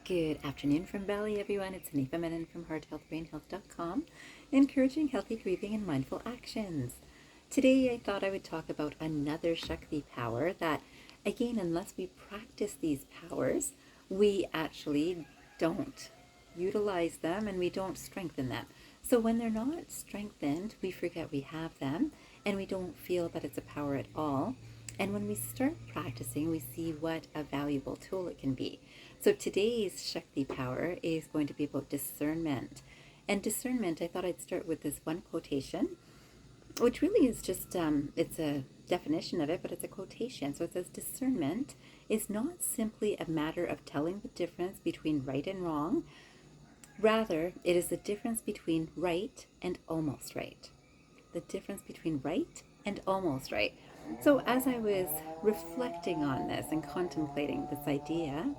Good afternoon from Bali, everyone. It's Anifa Menon from hearthealthbrainhealth.com, encouraging healthy breathing and mindful actions. Today, I thought I would talk about another Shakti power that, again, unless we practice these powers, we actually don't utilize them and we don't strengthen them. So when they're not strengthened, we forget we have them and we don't feel that it's a power at all. And when we start practicing, we see what a valuable tool it can be. So today's Shakti power is going to be about discernment. And discernment, I thought I'd start with this one quotation, which really is just, it's a definition of it, but it's a quotation. So it says, discernment is not simply a matter of telling the difference between right and wrong. Rather, it is the difference between right and almost right. The difference between right and almost right. So as I was reflecting on this and contemplating this idea,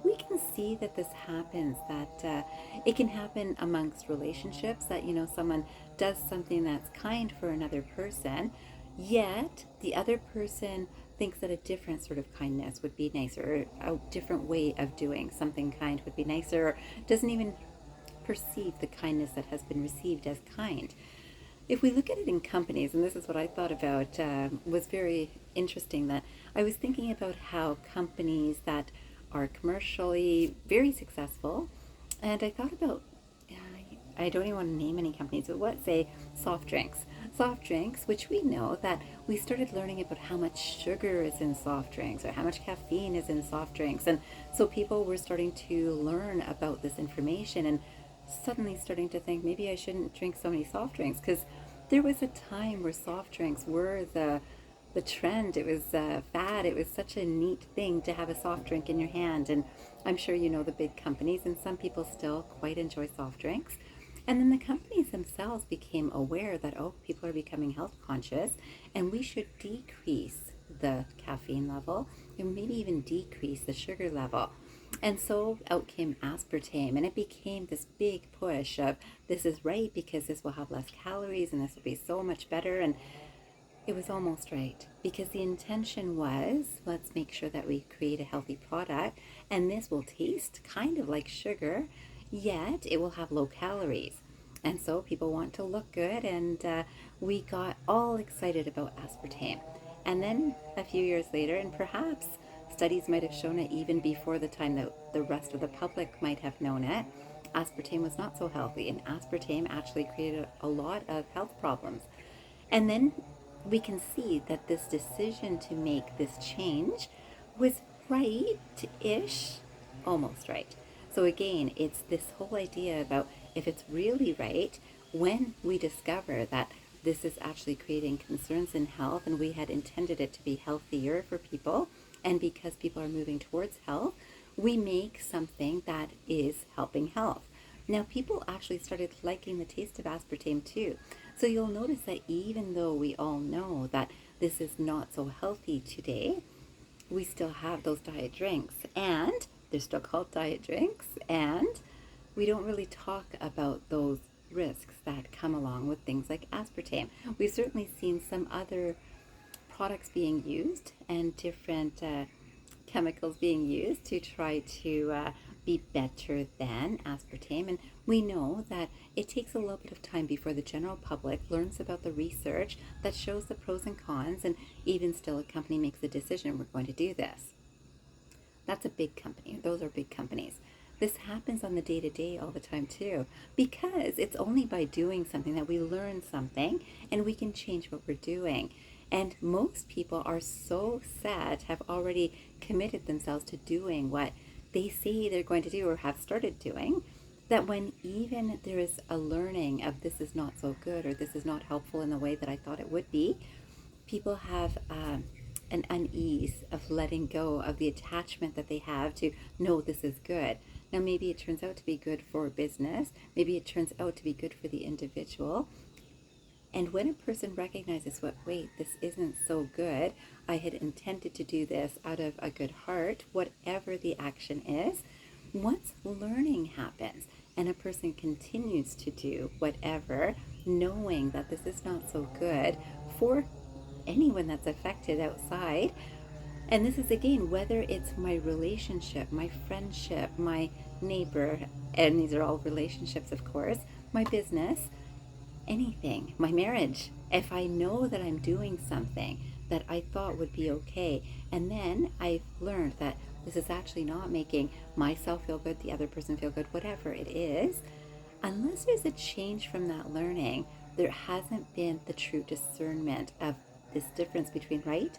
we can see that this happens, that it can happen amongst relationships, that, someone does something that's kind for another person, yet the other person thinks that a different sort of kindness would be nicer, or a different way of doing something kind would be nicer, or doesn't even perceive the kindness that has been received as kind. If we look at it in companies, and this is what I thought about, was very interesting, that I was thinking about how companies that are commercially very successful, and I thought about, I don't even want to name any companies, but say soft drinks. Soft drinks, which we know that we started learning about how much sugar is in soft drinks or how much caffeine is in soft drinks. And so people were starting to learn about this information and suddenly starting to think maybe I shouldn't drink so many soft drinks, because there was a time where soft drinks were the trend. It was fad. It was such a neat thing to have a soft drink in your hand. And I'm sure you know the big companies, and some people still quite enjoy soft drinks. And then the companies themselves became aware that, people are becoming health conscious and we should decrease the caffeine level and maybe even decrease the sugar level. And so out came aspartame, and it became this big push of, this is right because this will have less calories and this will be so much better. And it was almost right, because the intention was, let's make sure that we create a healthy product and this will taste kind of like sugar, yet it will have low calories. And so people want to look good, and we got all excited about aspartame. And then a few years later, and perhaps studies might have shown it even before the time that the rest of the public might have known it, aspartame was not so healthy, and aspartame actually created a lot of health problems. And then we can see that this decision to make this change was right-ish, almost right. So again, it's this whole idea about, if it's really right, when we discover that this is actually creating concerns in health and we had intended it to be healthier for people, and because people are moving towards health, we make something that is helping health. Now, people actually started liking the taste of aspartame too. So you'll notice that even though we all know that this is not so healthy today, we still have those diet drinks, and they're still called diet drinks, and we don't really talk about those risks that come along with things like aspartame. We've certainly seen some other products being used and different chemicals being used to try to be better than aspartame. And we know that it takes a little bit of time before the general public learns about the research that shows the pros and cons, and even still a company makes a decision, we're going to do this. That's a big company. Those are big companies. This happens on the day-to-day all the time too, because it's only by doing something that we learn something and we can change what we're doing. And most people are so set, have already committed themselves to doing what they say they're going to do or have started doing, that when even there is a learning of, this is not so good or this is not helpful in the way that I thought it would be, people have an unease of letting go of the attachment that they have to, no, this is good. Now, maybe it turns out to be good for business. Maybe it turns out to be good for the individual. And when a person recognizes, wait, this isn't so good, I had intended to do this out of a good heart, whatever the action is, once learning happens and a person continues to do whatever, knowing that this is not so good for anyone that's affected outside, And this is again, whether it's my relationship, my friendship, my neighbor, and these are all relationships, of course, my business, anything, my marriage. If I know that I'm doing something that I thought would be okay, and then I've learned that this is actually not making myself feel good, the other person feel good, whatever it is, unless there's a change from that learning, there hasn't been the true discernment of this difference between right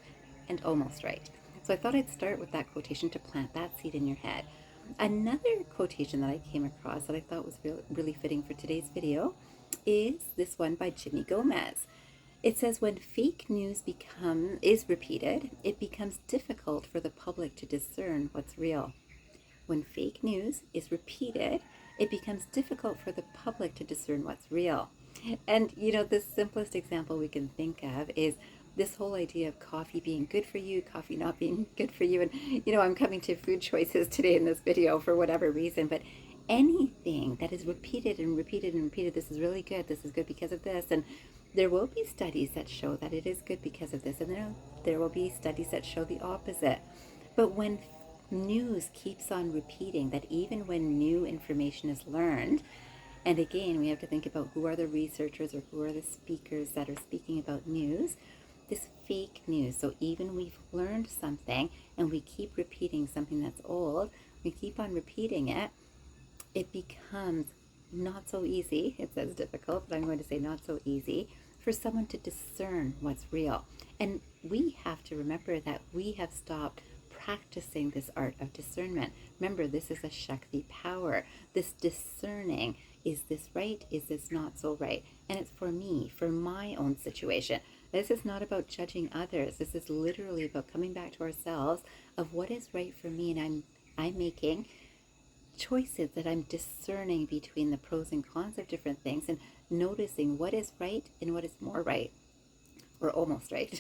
and almost right. So I thought I'd start with that quotation to plant that seed in your head. Another quotation that I came across that I thought was really fitting for today's video is this one by Jimmy Gomez. It says, when fake news is repeated, it becomes difficult for the public to discern what's real. When fake news is repeated, it becomes difficult for the public to discern what's real. And, the simplest example we can think of is this whole idea of coffee being good for you, coffee not being good for you. And, I'm coming to food choices today in this video for whatever reason, but anything that is repeated and repeated and repeated, this is really good, this is good because of this. And there will be studies that show that it is good because of this, and there will be studies that show the opposite. But when news keeps on repeating that, even when new information is learned, and again, we have to think about who are the researchers or who are the speakers that are speaking about news, this fake news. So even we've learned something and we keep repeating something that's old, we keep on repeating it, it becomes not so easy. It says difficult, but I'm going to say not so easy for someone to discern what's real. And we have to remember that we have stopped practicing this art of discernment. Remember, this is a Shakti power. This discerning, is this right? Is this not so right? And it's for me, for my own situation. This is not about judging others. This is literally about coming back to ourselves of what is right for me. And I'm making choices that I'm discerning between the pros and cons of different things and noticing what is right and what is more right, or almost right.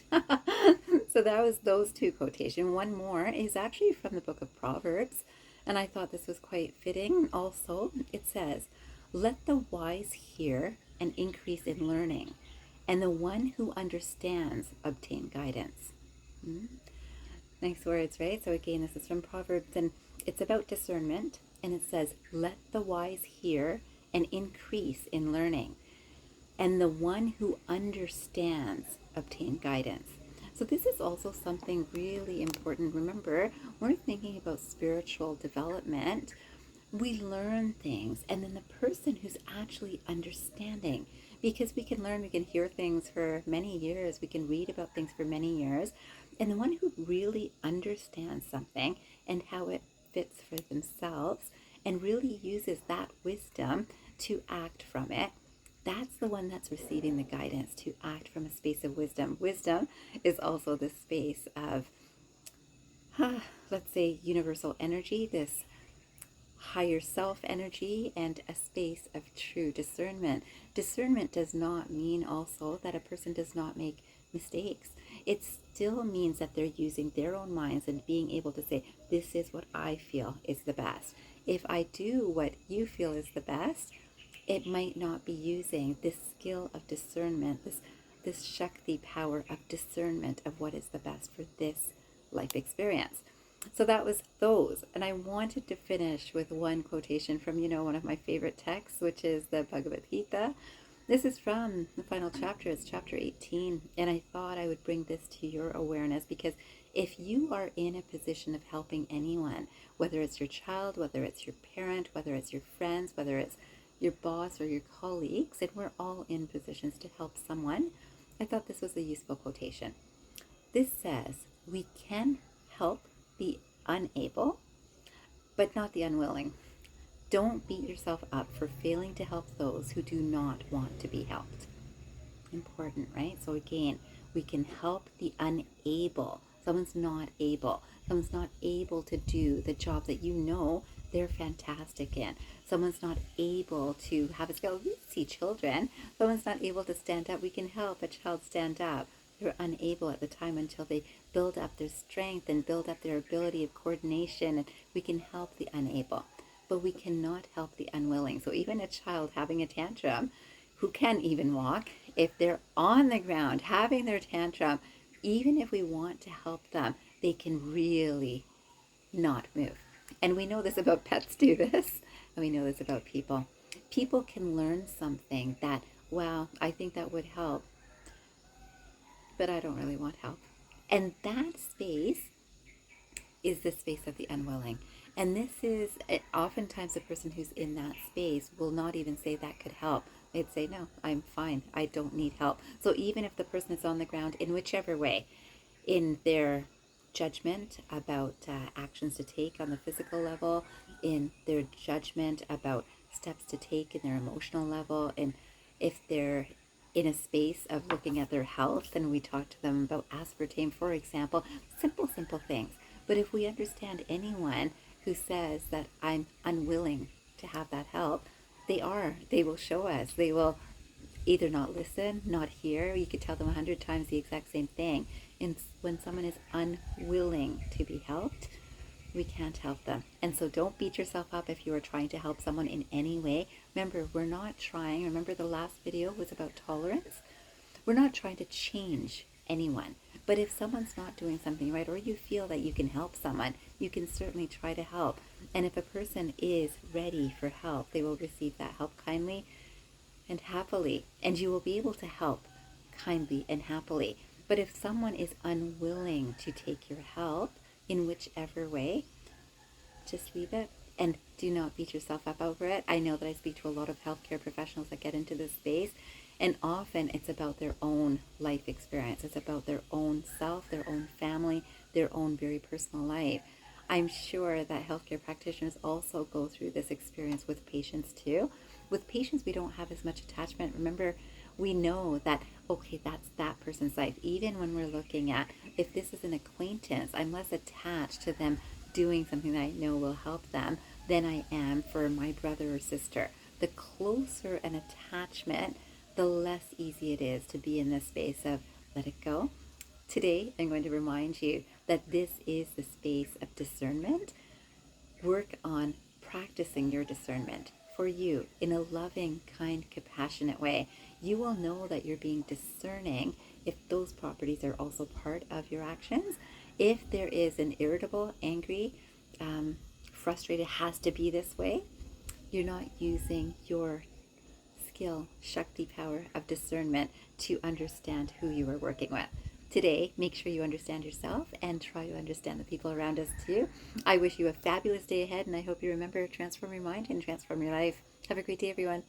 So that was those two quotations. One more is actually from the book of Proverbs, and I thought this was quite fitting also. It says, let the wise hear and increase in learning, and the one who understands obtain guidance. Nice words, right? So again, this is from Proverbs, and it's about discernment, and it says, let the wise hear and increase in learning, and the one who understands obtain guidance. So this is also something really important. Remember, we're thinking about spiritual development. We learn things, and then the person who's actually understanding, because we can learn, we can hear things for many years, we can read about things for many years, and the one who really understands something and how it fits for themselves and really uses that wisdom to act from it, that's the one that's receiving the guidance to act from a space of wisdom. Wisdom is also the space of, let's say, universal energy, this higher self energy, and a space of true discernment. Discernment does not mean also that a person does not make mistakes. It still means that they're using their own minds and being able to say, this is what I feel is the best. If I do what you feel is the best, it might not be using this skill of discernment, this Shakti power of discernment of what is the best for this life experience. So that was those. And I wanted to finish with one quotation from, one of my favorite texts, which is the Bhagavad Gita. This is from the final chapter. It's chapter 18. And I thought I would bring this to your awareness, because if you are in a position of helping anyone, whether it's your child, whether it's your parent, whether it's your friends, whether it's your boss or your colleagues, and we're all in positions to help someone, I thought this was a useful quotation. This says, we can help the unable, but not the unwilling. Don't beat yourself up for failing to help those who do not want to be helped. Important, right? So again, we can help the unable. Someone's not able. Someone's not able to do the job that they're fantastic in. Someone's not able to have a skill. We see children. Someone's not able to stand up. We can help a child stand up. They're unable at the time until they build up their strength and build up their ability of coordination, and we can help the unable. But we cannot help the unwilling. So even a child having a tantrum, who can even walk, if they're on the ground having their tantrum, even if we want to help them, they can really not move. And we know this about pets do this, and we know this about people. People can learn something that, wow, I think that would help, but I don't really want help. And that space is the space of the unwilling. And this is oftentimes the person who's in that space will not even say that could help. They'd say, no, I'm fine. I don't need help. So even if the person is on the ground in whichever way, in their judgment about actions to take on the physical level, in their judgment about steps to take in their emotional level, and if they're in a space of looking at their health, and we talk to them about aspartame, for example, simple things. But if we understand anyone who says that I'm unwilling to have that help, they will show us. They will either not listen, not hear. You could tell them 100 times the exact same thing. And when someone is unwilling to be helped, we can't help them. And so don't beat yourself up if you are trying to help someone in any way. Remember, we're not trying. Remember the last video was about tolerance? We're not trying to change anyone. But if someone's not doing something right, or you feel that you can help someone, you can certainly try to help. And if a person is ready for help, they will receive that help kindly and happily. And you will be able to help kindly and happily. But if someone is unwilling to take your help in whichever way, just leave it and do not beat yourself up over it. I know that I speak to a lot of healthcare professionals that get into this space, and often it's about their own life experience. It's about their own self, their own family, their own very personal life. I'm sure that healthcare practitioners also go through this experience with patients too. With patients, we don't have as much attachment. Remember, we know that, okay, that's that person's life. Even when we're looking at, if this is an acquaintance, I'm less attached to them doing something that I know will help them than I am for my brother or sister. The closer an attachment, the less easy it is to be in this space of let it go. Today, I'm going to remind you that this is the space of discernment. Work on practicing your discernment for you in a loving, kind, compassionate way. You will know that you're being discerning if those properties are also part of your actions. If there is an irritable, angry, frustrated, has to be this way, you're not using your skill, Shakti power of discernment to understand who you are working with. Today, make sure you understand yourself and try to understand the people around us too. I wish you a fabulous day ahead, and I hope you remember, transform your mind and transform your life. Have a great day, everyone.